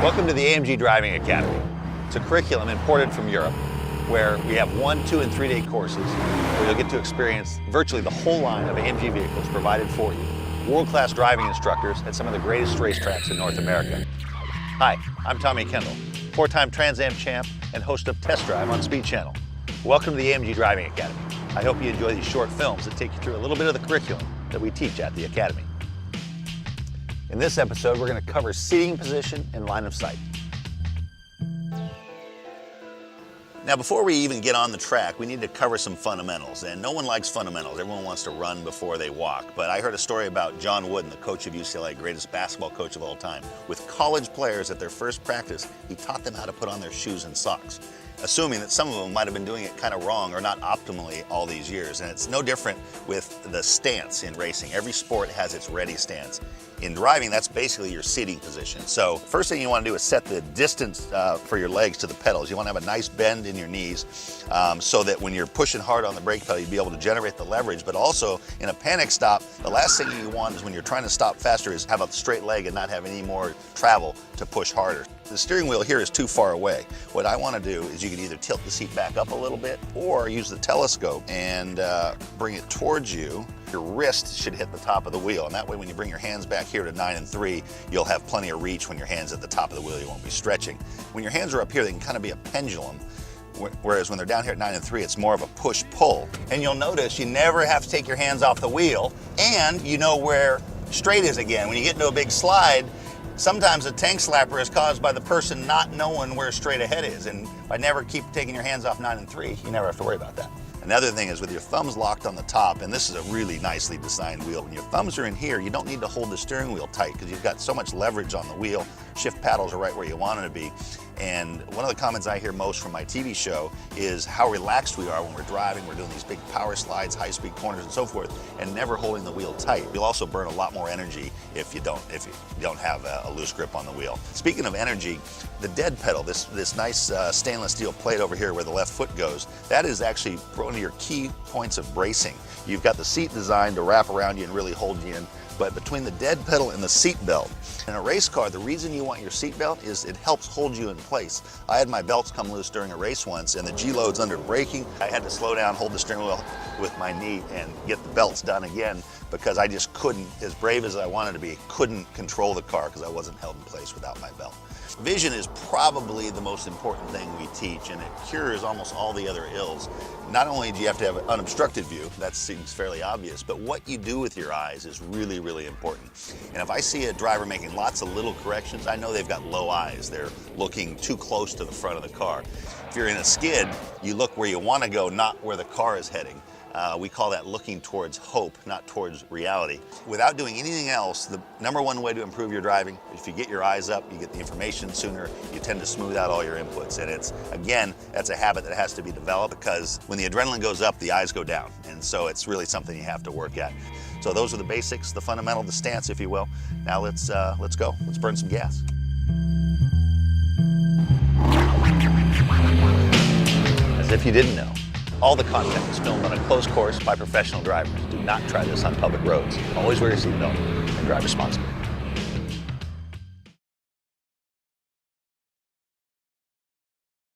Welcome to the AMG Driving Academy. It's a curriculum imported from Europe where we have 1-, 2-, and 3-day courses where you'll get to experience virtually the whole line of AMG vehicles provided for you. World-class driving instructors at some of the greatest racetracks in North America. Hi, I'm Tommy Kendall, 4-time Trans Am champ and host of Test Drive on Speed Channel. Welcome to the AMG Driving Academy. I hope you enjoy these short films that take you through a little bit of the curriculum that we teach at the Academy. In this episode, we're going to cover seating position and line of sight. Now, before we even get on the track, we need to cover some fundamentals, and no one likes fundamentals. Everyone wants to run before they walk, but I heard a story about John Wooden, the coach of UCLA, greatest basketball coach of all time. With college players at their first practice, he taught them how to put on their shoes and socks, assuming that some of them might have been doing it kind of wrong or not optimally all these years. And it's no different with the stance in racing. Every sport has its ready stance. In driving, that's basically your seating position. So first thing you want to do is set the distance for your legs to the pedals. You want to have a nice bend in your knees so that when you're pushing hard on the brake pedal, you'll be able to generate the leverage. But also in a panic stop, the last thing you want is when you're trying to stop faster is have a straight leg and not have any more travel to push harder. The steering wheel here is too far away. What I want to do is you can either tilt the seat back up a little bit or use the telescope and bring it towards you. Your wrist should hit the top of the wheel, and that way when you bring your hands back here to 9 and 3, you'll have plenty of reach when your hand's at the top of the wheel. You won't be stretching. When your hands are up here, they can kind of be a pendulum, whereas when they're down here at 9 and 3, it's more of a push-pull. And you'll notice you never have to take your hands off the wheel, and you know where straight is again. When you get into a big slide, sometimes a tank slapper is caused by the person not knowing where straight ahead is, and by never keep taking your hands off 9 and 3, you never have to worry about that. Another thing is with your thumbs locked on the top, and this is a really nicely designed wheel, when your thumbs are in here, you don't need to hold the steering wheel tight because you've got so much leverage on the wheel. Shift paddles are right where you want them to be. And one of the comments I hear most from my TV show is how relaxed we are when we're driving. We're doing these big power slides, high-speed corners, and so forth, and never holding the wheel tight. You'll also burn a lot more energy if you don't have a loose grip on the wheel. Speaking of energy, the dead pedal, this nice stainless steel plate over here where the left foot goes, that is actually one of your key points of bracing. You've got the seat designed to wrap around you and really hold you in. But between the dead pedal and the seat belt, in a race car, the reason you want your seat belt is it helps hold you in place. I had my belts come loose during a race once, and the G-loads under braking, I had to slow down, hold the steering wheel with my knee, and get the belts done again because I just couldn't, as brave as I wanted to be, couldn't control the car because I wasn't held in place without my belt. Vision is probably the most important thing we teach, and it cures almost all the other ills. Not only do you have to have an unobstructed view, that seems fairly obvious, but what you do with your eyes is really, really important. And if I see a driver making lots of little corrections, I know they've got low eyes. They're looking too close to the front of the car. If you're in a skid, you look where you want to go, not where the car is heading. We call that looking towards hope, not towards reality. Without doing anything else, the #1 way to improve your driving, if you get your eyes up, you get the information sooner, you tend to smooth out all your inputs. And it's, again, that's a habit that has to be developed because when the adrenaline goes up, the eyes go down. And so it's really something you have to work at. So those are the basics, the fundamental, the stance, if you will. Now let's go. Let's burn some gas. As if you didn't know, all the content was filmed on a closed course by professional drivers. Do not try this on public roads. Always wear your seatbelt and drive responsibly.